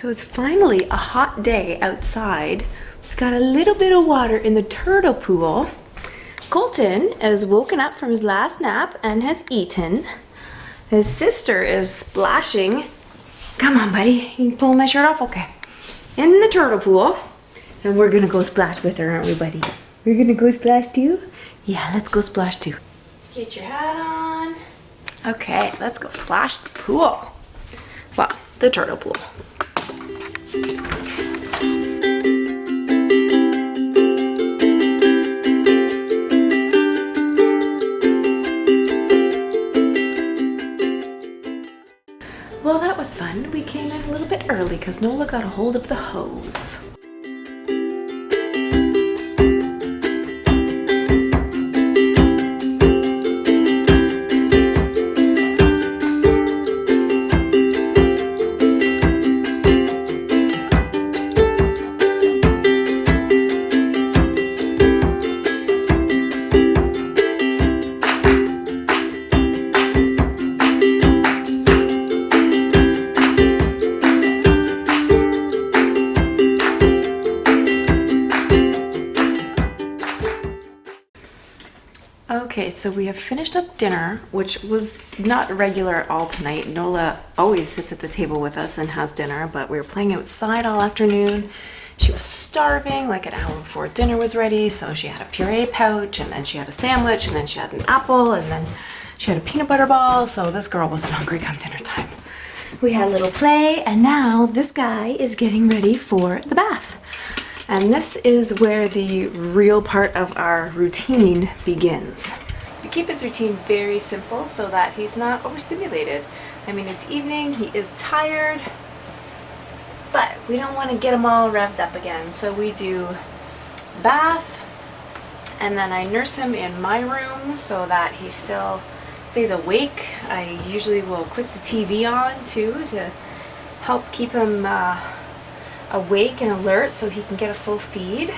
So it's finally a hot day outside. We've got a little bit of water in the turtle pool. Colton has woken up from his last nap and has eaten. His sister is splashing. Come on, buddy. You can pull my shirt off? Okay. In the turtle pool. And we're gonna go splash with her, aren't we, buddy? We're gonna go splash too? Yeah, let's go splash too. Get your hat on. Okay, let's go splash the pool. Well, the turtle pool. Well, that was fun. We came in a little bit early because Nola got a hold of the hose. Okay, so we have finished up dinner, which was not regular at all tonight. Nola always sits at the table with us and has dinner, but we were playing outside all afternoon. She was starving like an hour before dinner was ready, so she had a puree pouch, and then she had a sandwich, and then she had an apple, and then she had a peanut butter ball, so this girl wasn't hungry come dinner time. We had a little play, and now this guy is getting ready for the bath. And this is where the real part of our routine begins. We keep his routine very simple so that he's not overstimulated. I mean, it's evening, he is tired, but we don't want to get him all revved up again. So we do bath, and then I nurse him in my room so that he still stays awake. I usually will click the TV on too to help keep him awake and alert so he can get a full feed.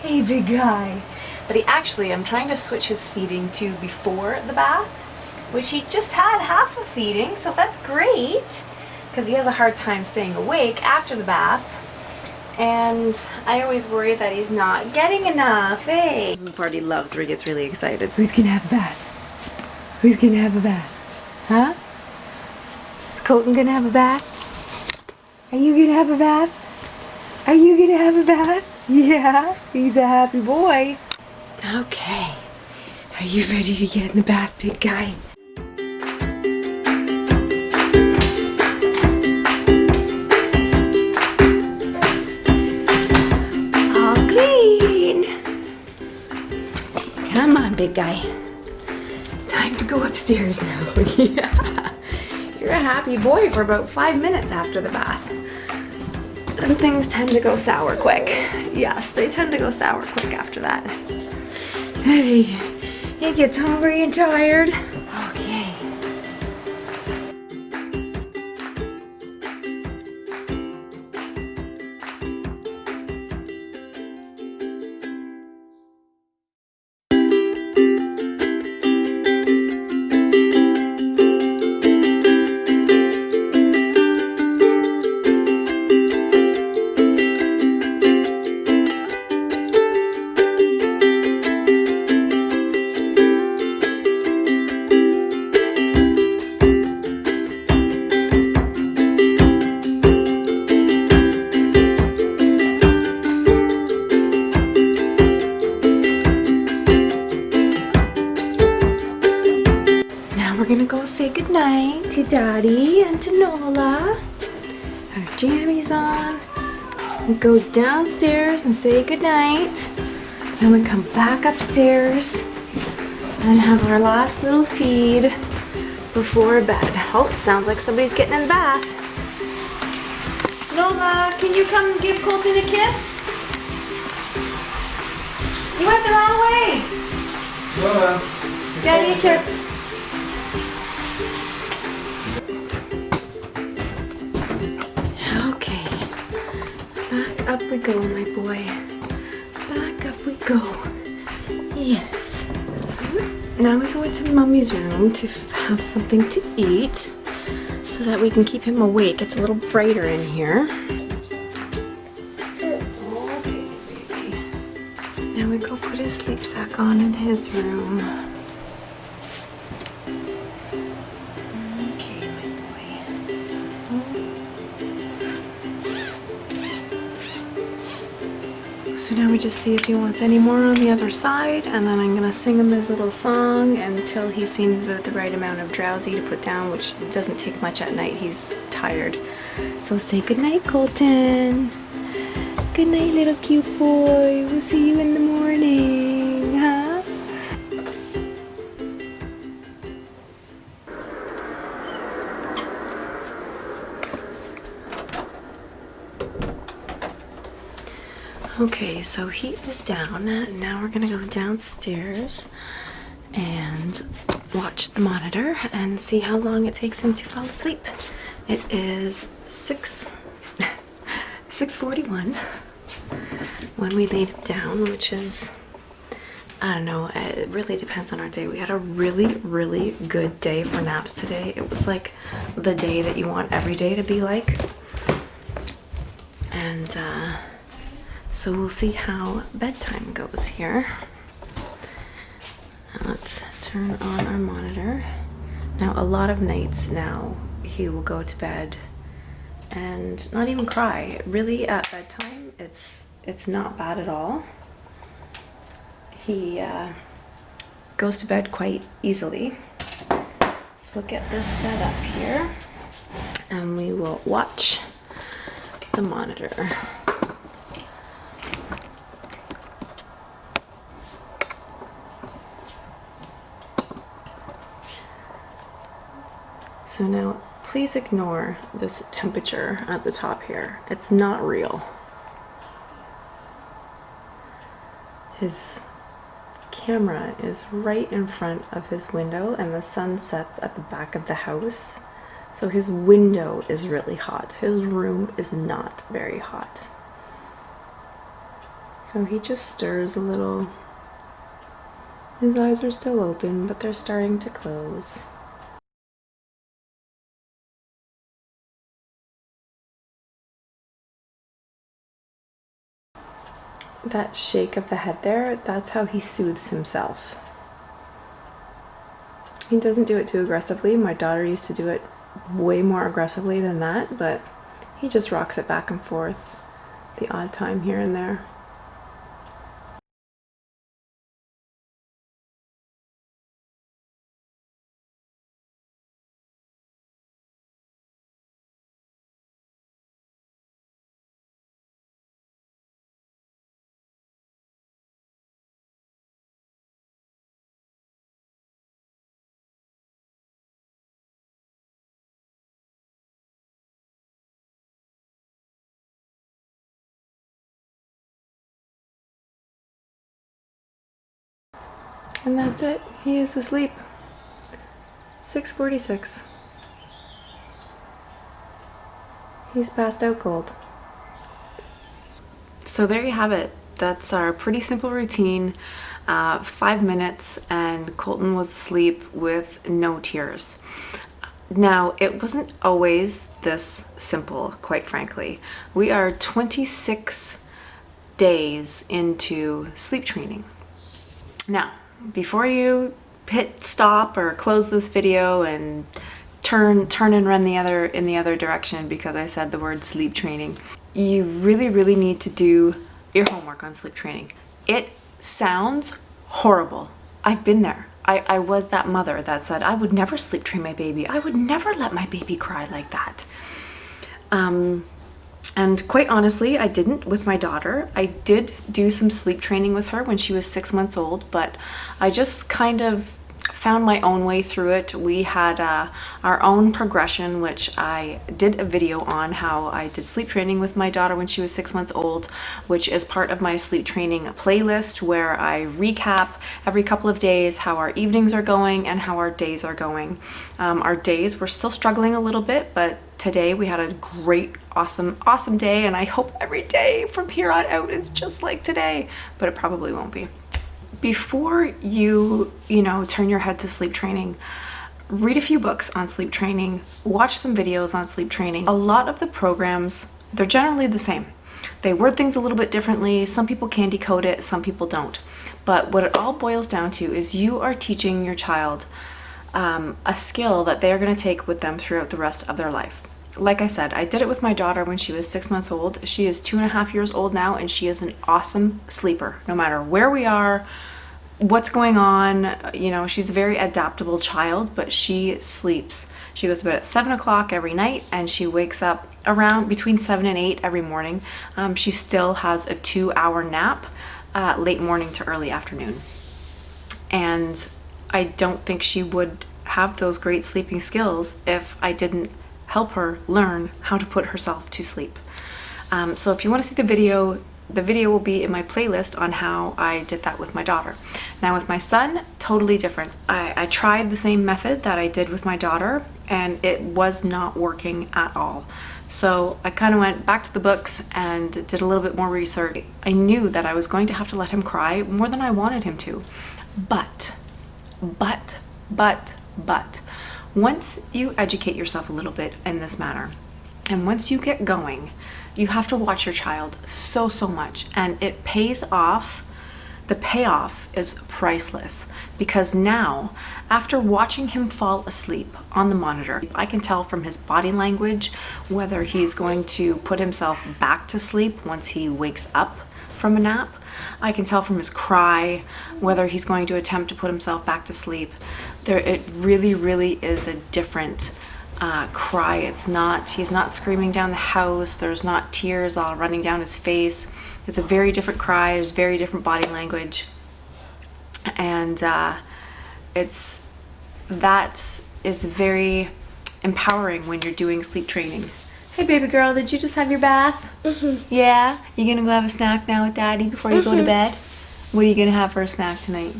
Hey, big guy. But I'm trying to switch his feeding to before the bath, which he just had half a feeding, so that's great because he has a hard time staying awake after the bath. And I always worry that he's not getting enough. Hey, this is the part he loves where he gets really excited. Who's gonna have a bath? Who's gonna have a bath? Huh? Is Colton gonna have a bath? Are you gonna have a bath? Are you gonna have a bath? Yeah, he's a happy boy. Okay, are you ready to get in the bath, big guy? All clean. Come on, big guy. Time to go upstairs now. Yeah. You're a happy boy for about 5 minutes after the bath. Then things tend to go sour quick. Yes, they tend to go sour quick after that. Hey, he gets hungry and tired. Okay. We're gonna go say goodnight to Daddy and to Nola. Our jammies on. We go downstairs and say goodnight. Then we come back upstairs and have our last little feed before bed. Oh, sounds like somebody's getting in the bath. Nola, can you come give Colton a kiss? You went the wrong way. Nola. Daddy, a kiss. Up we go, my boy. Back up we go. Yes. Now we go into Mommy's room to have something to eat. so that we can keep him awake. It's a little brighter in here. Okay, baby. Now we go put his sleep sack on in his room. Okay, my boy. So now we just see if he wants any more on the other side, and then I'm gonna sing him his little song until he seems about the right amount of drowsy to put down, which doesn't take much at night. He's tired. So say goodnight, Colton. Good night, little cute boy. We'll see you in the morning, huh? Okay, so he is down. Now we're gonna go downstairs and watch the monitor and see how long it takes him to fall asleep. It is 6:41 when we laid him down, which is, I don't know, it really depends on our day. We had a really, really good day for naps today. It was like the day that you want every day to be like. And so we'll see how bedtime goes here. Let's turn on our monitor. Now, a lot of nights now, he will go to bed and not even cry. Really, at bedtime, it's not bad at all. He goes to bed quite easily. So we'll get this set up here, and we will watch the monitor. So now, please ignore this temperature at the top here. It's not real. His camera is right in front of his window, and the sun sets at the back of the house. So his window is really hot. His room is not very hot. So he just stirs a little. His eyes are still open, but they're starting to close. That shake of the head there, that's how he soothes himself. He doesn't do it too aggressively. My daughter used to do it way more aggressively than that, but he just rocks it back and forth the odd time here and there. And that's it. He is asleep. 6:46. He's passed out cold. So there you have it. That's our pretty simple routine. 5 minutes and Colton was asleep with no tears. Now, it wasn't always this simple, quite frankly. We are 26 days into sleep training. Now, before you hit stop or close this video and turn and run in the other direction because I said the word sleep training, you really need to do your homework on sleep training. It sounds horrible. I've been there. I was that mother that said I would never sleep train my baby. I would never let my baby cry like that. And quite honestly, I didn't with my daughter. I did do some sleep training with her when she was 6 months old, but I just kind of found my own way through it. We had our own progression, which I did a video on how I did sleep training with my daughter when she was 6 months old, which is part of my sleep training playlist where I recap every couple of days how our evenings are going and how our days are going. Our days, we're still struggling a little bit, but today we had a great, awesome day, and I hope every day from here on out is just like today, but it probably won't be. Before you turn your head to sleep training, read a few books on sleep training, watch some videos on sleep training. A lot of the programs, they're generally the same. They word things a little bit differently. Some people can decode it, some people don't. But what it all boils down to is you are teaching your child a skill that they're going to take with them throughout the rest of their life. Like I said, I did it with my daughter when she was 6 months old. She is 2.5 years old now, and she is an awesome sleeper. No matter where we are, what's going on, you know, she's a very adaptable child, but she sleeps. She goes to bed at 7 o'clock every night, and she wakes up around between 7 and 8 every morning. She still has a 2-hour nap, late morning to early afternoon. And I don't think she would have those great sleeping skills if I didn't help her learn how to put herself to sleep. So if you want to see the video will be in my playlist on how I did that with my daughter. Now with my son, totally different. I tried the same method that I did with my daughter, and it was not working at all. So I kind of went back to the books and did a little bit more research. I knew that I was going to have to let him cry more than I wanted him to. But, once you educate yourself a little bit in this manner, and once you get going, you have to watch your child so much, and it pays off. The payoff is priceless, because now, after watching him fall asleep on the monitor, I can tell from his body language whether he's going to put himself back to sleep once he wakes up from a nap. I can tell from his cry whether he's going to attempt to put himself back to sleep. It really is a different cry. He's not screaming down the house. There's not tears all running down his face. It's a very different cry. There's very different body language. And that is very empowering when you're doing sleep training. Hey baby girl, did you just have your bath? Mm-hmm. Yeah? You gonna go have a snack now with daddy before you go to bed? What are you gonna have for a snack tonight?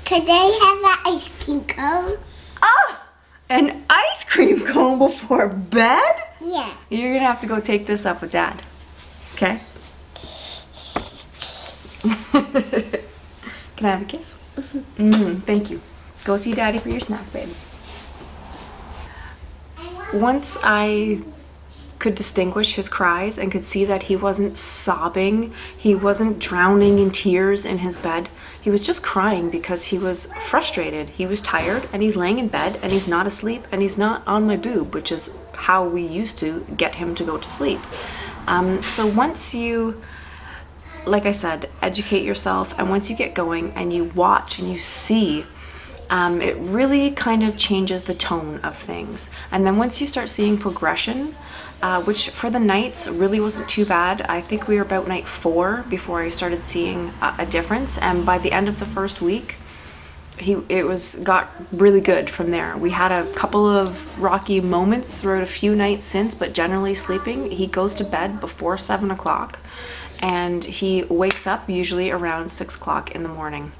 Could I have an ice cream cone? Oh! An ice cream cone before bed? Yeah. You're gonna have to go take this up with dad. Okay? Can I have a kiss? Thank you. Go see daddy for your snack, baby. Once I could distinguish his cries and could see that he wasn't sobbing, he wasn't drowning in tears in his bed. He was just crying because he was frustrated. He was tired, and he's laying in bed, and he's not asleep, and he's not on my boob, which is how we used to get him to go to sleep. So once you, like I said, educate yourself, and once you get going and you watch and you see, it really kind of changes the tone of things. And then once you start seeing progression, which for the nights really wasn't too bad. I think we were about night 4 before I started seeing a difference, and by the end of the first week, got really good from there. We had a couple of rocky moments throughout a few nights since, but generally sleeping. He goes to bed before 7 o'clock, and he wakes up usually around 6 o'clock in the morning,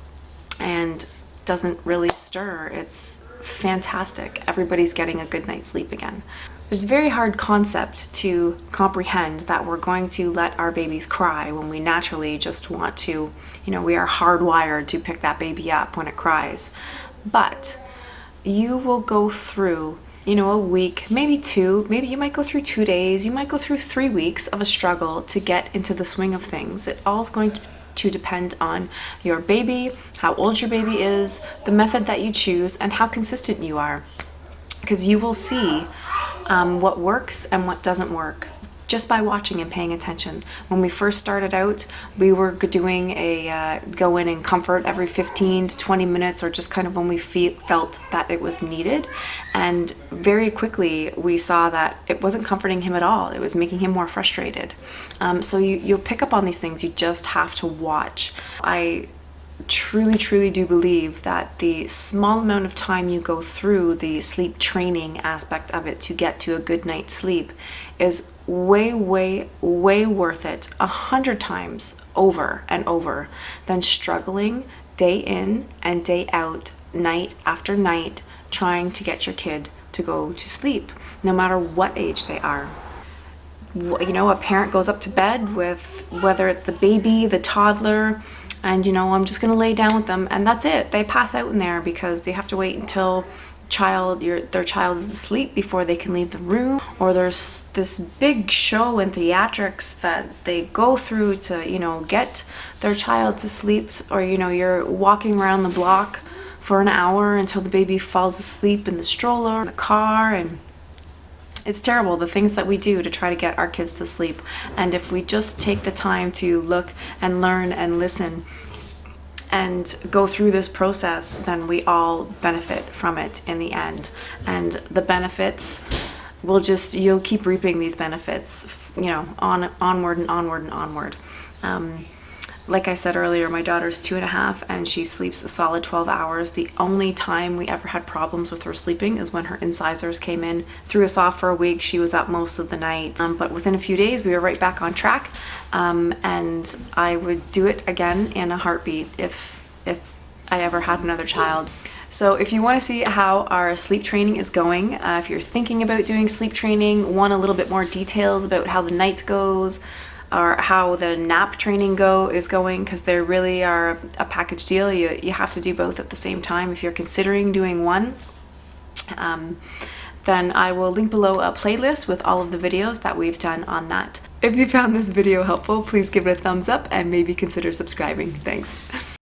and doesn't really stir. It's fantastic. Everybody's getting a good night's sleep again. It's a very hard concept to comprehend that we're going to let our babies cry when we naturally just want to, we are hardwired to pick that baby up when it cries. But you will go through, a week, maybe 2, maybe you might go through 2 days, you might go through 3 weeks of a struggle to get into the swing of things. It all is going to depend on your baby, how old your baby is, the method that you choose, and how consistent you are. Because you will see what works and what doesn't work just by watching and paying attention. When we first started out, we were doing a go in and comfort every 15 to 20 minutes, or just kind of when we felt that it was needed. And very quickly we saw that it wasn't comforting him at all. It was making him more frustrated. So you'll pick up on these things. You just have to watch. I truly do believe that the small amount of time you go through the sleep training aspect of it to get to a good night's sleep is way worth it 100 times over and over than struggling day in and day out, night after night, trying to get your kid to go to sleep, no matter what age they are. A parent goes up to bed with, whether it's the baby, the toddler, and I'm just going to lay down with them, and that's it. They pass out in there because they have to wait until their child is asleep before they can leave the room, or there's this big show and theatrics that they go through to, you know, get their child to sleep, or, you know, you're walking around the block for an hour until the baby falls asleep in the stroller, in the car, and it's terrible, the things that we do to try to get our kids to sleep. And if we just take the time to look and learn and listen and go through this process, then we all benefit from it in the end. And the benefits will just, you'll keep reaping these benefits, you know, onward and onward and onward. Like I said earlier, my daughter's 2.5 and she sleeps a solid 12 hours. The only time we ever had problems with her sleeping is when her incisors came in, threw us off for a week. She was up most of the night. But within a few days, we were right back on track. And I would do it again in a heartbeat if I ever had another child. So if you want to see how our sleep training is going, if you're thinking about doing sleep training, want a little bit more details about how the night goes, or how the nap training is going, because they really are a package deal. You have to do both at the same time if you're considering doing one. Then I will link below a playlist with all of the videos that we've done on that. If you found this video helpful, please give it a thumbs up and maybe consider subscribing. Thanks.